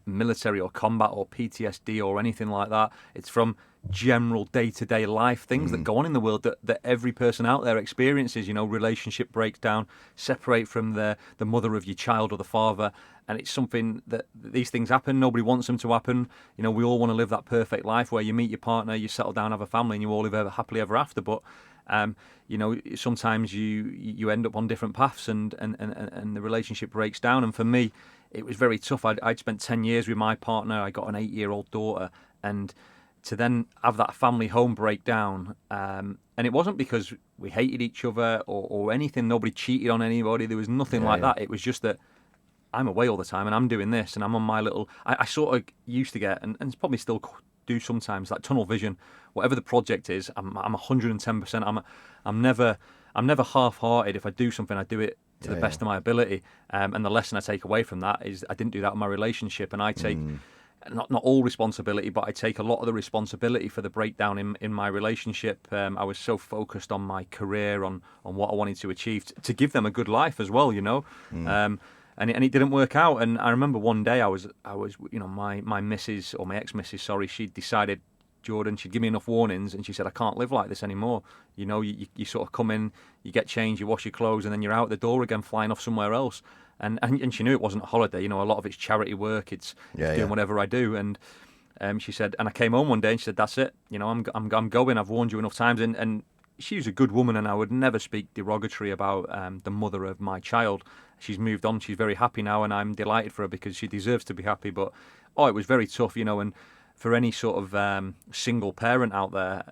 military or combat or PTSD or anything like that. It's from general day-to-day life things that go on in the world that every person out there experiences. Relationship breakdown, separate from the mother of your child or the father, and it's something that these things happen. Nobody wants them to happen. We all want to live that perfect life where you meet your partner, you settle down, have a family, and you all live happily ever after. But sometimes you end up on different paths, and the relationship breaks down. And for me, it was very tough. I'd spent 10 years with my partner. I got an 8-year-old daughter, and to then have that family home break down, and it wasn't because we hated each other or anything. Nobody cheated on anybody. There was nothing like that. It was just that I'm away all the time and I'm doing this, and I'm on my little. I sort of used to get, and probably still do sometimes, that tunnel vision. Whatever the project is, I'm 110%. I'm never half-hearted. If I do something, I do it to the best of my ability. And the lesson I take away from that is I didn't do that in my relationship, and I take not all responsibility, but I take a lot of the responsibility for the breakdown in my relationship. I was so focused on my career, on what I wanted to achieve, to give them a good life as well, and it didn't work out. And I remember one day I was my missus, or my ex-missus, sorry, she decided, Jordan, she'd give me enough warnings, and she said, I can't live like this anymore. You sort of come in, you get changed, you wash your clothes, and then you're out the door again, flying off somewhere else. And she knew it wasn't a holiday. A lot of it's charity work. It's doing whatever I do. And she said, and I came home one day and she said, that's it. I'm going. I've warned you enough times. And she's a good woman, and I would never speak derogatory about the mother of my child. She's moved on. She's very happy now, and I'm delighted for her because she deserves to be happy. But it was very tough, and for any sort of single parent out there,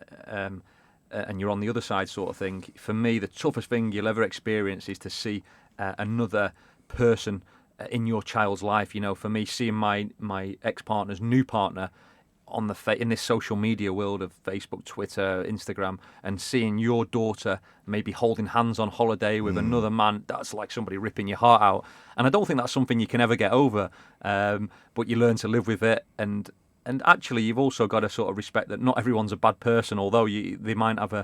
and you're on the other side sort of thing, for me, the toughest thing you'll ever experience is to see another person in your child's life. For me, seeing my ex-partner's new partner on in this social media world of Facebook, Twitter, Instagram, and seeing your daughter maybe holding hands on holiday with another man, that's like somebody ripping your heart out. And I don't think that's something you can ever get over, but you learn to live with it. And actually, you've also got to sort of respect that not everyone's a bad person. Although you might have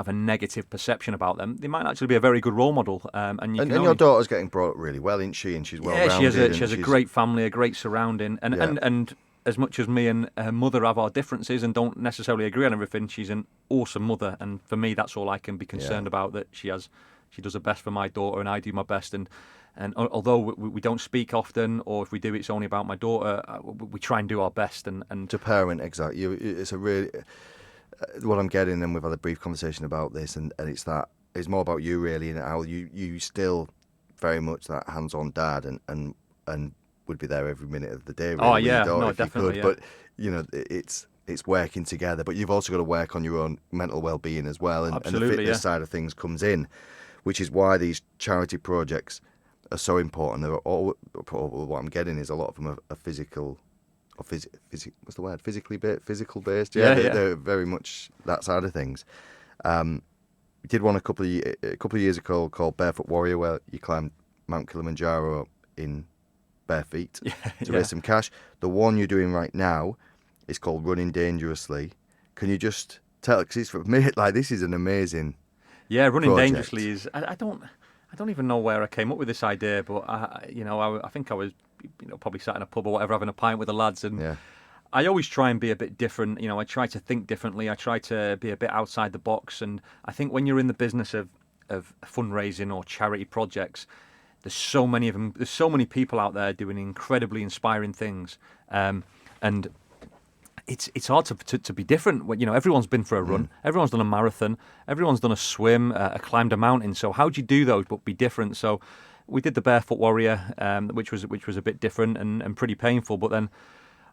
a negative perception about them, they might actually be a very good role model. And your daughter's getting brought up really well, isn't she? And she's well-rounded. Yeah, she has a great family, a great surrounding, and as much as me and her mother have our differences and don't necessarily agree on everything, she's an awesome mother, and for me, that's all I can be concerned about. That she does her best for my daughter, and I do my best. And although we don't speak often, or if we do, it's only about my daughter, we try and do our best. And to parent, exactly. It's a really what I'm getting, and we've had a brief conversation about this, and it's more about you really, and how you still very much that hands-on dad, and would be there every minute of the day. Really, oh yeah, no, definitely. But it's working together. But you've also got to work on your own mental well-being as well, and the fitness side of things comes in, which is why these charity projects are so important. They're all, what I'm getting is a lot of them are physical. Or what's the word? Physical based. Yeah, they're very much that side of things. We did one a couple of years ago called Barefoot Warrior, where you climbed Mount Kilimanjaro in bare feet to raise some cash. The one you're doing right now is called Running Dangerously. Can you just tell? Because it's for me, like, this is an amazing. Yeah, Running project. Dangerously is. I don't even know where I came up with this idea, but I think I was, probably sat in a pub or whatever, having a pint with the lads, and I always try and be a bit different. I try to think differently. I try to be a bit outside the box, and I think when you're in the business of fundraising or charity projects, there's so many of them. There's so many people out there doing incredibly inspiring things, and it's hard to be different. Everyone's been for a run, everyone's done a marathon, everyone's done a swim, climbed a mountain. So how do you do those but be different? So we did the Barefoot Warrior, which was a bit different and pretty painful. But then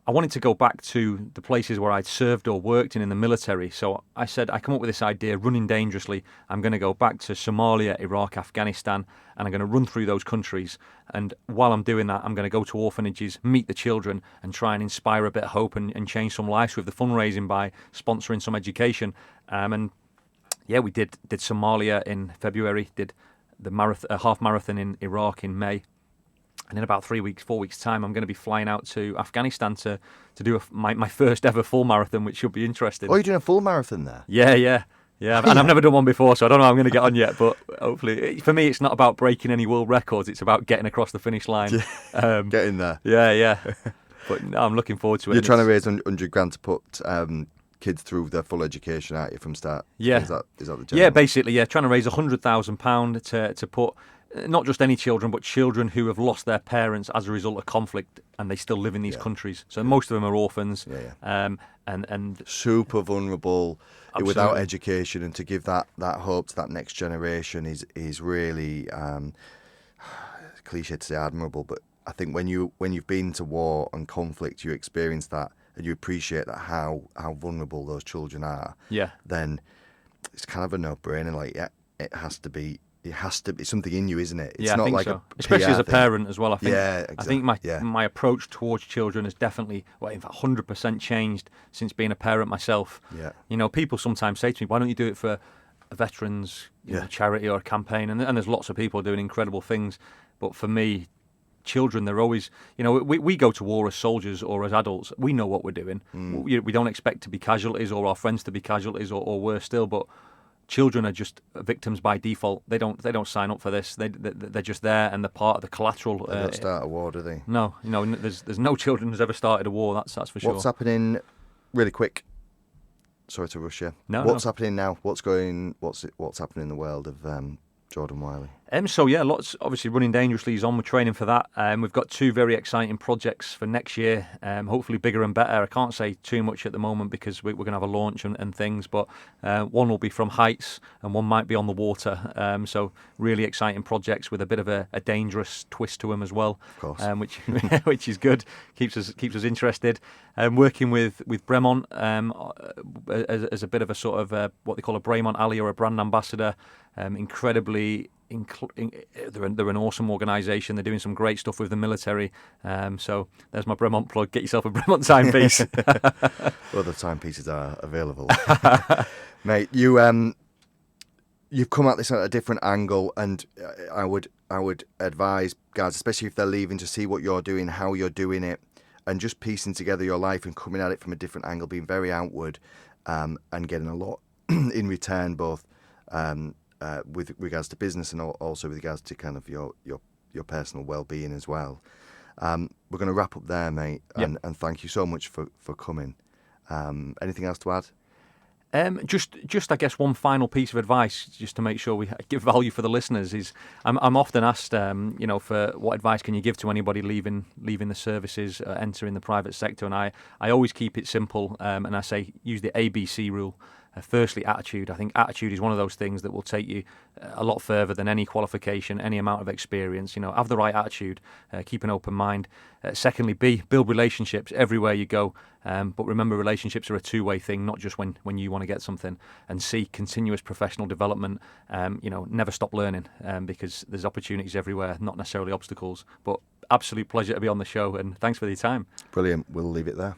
I wanted to go back to the places where I'd served or worked in the military. So I said, I come up with this idea, Running Dangerously. I'm going to go back to Somalia, Iraq, Afghanistan, and I'm going to run through those countries. And while I'm doing that, I'm going to go to orphanages, meet the children, and try and inspire a bit of hope and change some lives with the fundraising by sponsoring some education. We did Somalia in February, did the half marathon in Iraq in May. And in about 4 weeks' time, I'm going to be flying out to Afghanistan to do my first ever full marathon, which should be interesting. Oh, you're doing a full marathon there? Yeah. And I've never done one before, so I don't know how I'm going to get on yet. But hopefully, for me, it's not about breaking any world records. It's about getting across the finish line. Getting there. Yeah. But no, I'm looking forward to it. You're trying to raise 100 grand to put kids through their full education, aren't you, from start? Yeah. Is that the general? Yeah, basically, yeah. Trying to raise £100,000 to put not just any children, but children who have lost their parents as a result of conflict, and they still live in these countries. So most of them are orphans, and super vulnerable, absolutely. Without education, and to give that hope to that next generation is really cliche to say admirable. But I think when you've been to war and conflict, you experience that and you appreciate that how vulnerable those children are. Yeah. Then it's kind of a no-brainer. Like, it has to be. It has to be something in you, isn't it? It's I not think like so. a especially PR as a thing. parent as well. I think. Yeah, exactly. I think my approach towards children has definitely, in fact, 100% changed since being a parent myself. Yeah. People sometimes say to me, "Why don't you do it for a veterans charity or a campaign?" And there's lots of people doing incredible things, but for me, children, they're always, we go to war as soldiers or as adults. We know what we're doing. We don't expect to be casualties or our friends to be casualties or worse still, but children are just victims by default. They don't sign up for this. They're just there, and they're part of the collateral. They don't start a war, do they? No, there's no children who's ever started a war. That's for sure. What's happening? Really quick. Sorry to rush you. What's happening now? What's happening in the world of Jordan Wylie? Lots. Obviously, Running Dangerously is on. We're training for that. We've got 2 very exciting projects for next year. Hopefully bigger and better. I can't say too much at the moment because we're going to have a launch and things. But one will be from heights and one might be on the water. So really exciting projects with a bit of a dangerous twist to them as well. Of course. Which is good. Keeps us interested. Working with Bremont as a bit of a sort of what they call a Bremont ally or a brand ambassador. They're an awesome organisation. They're doing some great stuff with the military. So there's my Bremont plug. Get yourself a Bremont timepiece. Other timepieces are available. Mate, you've come at this at a different angle, and I would advise guys, especially if they're leaving, to see what you're doing, how you're doing it, and just piecing together your life and coming at it from a different angle, being very outward, and getting a lot in return, both with regards to business and also with regards to kind of your personal well-being as well. We're going to wrap up there, mate, Yep. and thank you so much for coming. Anything else to add? Just I guess one final piece of advice, just to make sure we give value for the listeners, is I'm often asked, for what advice can you give to anybody leaving the services, entering the private sector, and I always keep it simple, and I say use the ABC rule. Firstly, attitude. I think attitude is one of those things that will take you a lot further than any qualification, any amount of experience. Have the right attitude, keep an open mind. Secondly, build relationships everywhere you go. But remember, relationships are a two-way thing, not just when you want to get something. And C, continuous professional development. Never stop learning, because there's opportunities everywhere, not necessarily obstacles. But absolute pleasure to be on the show, and thanks for your time. Brilliant. We'll leave it there.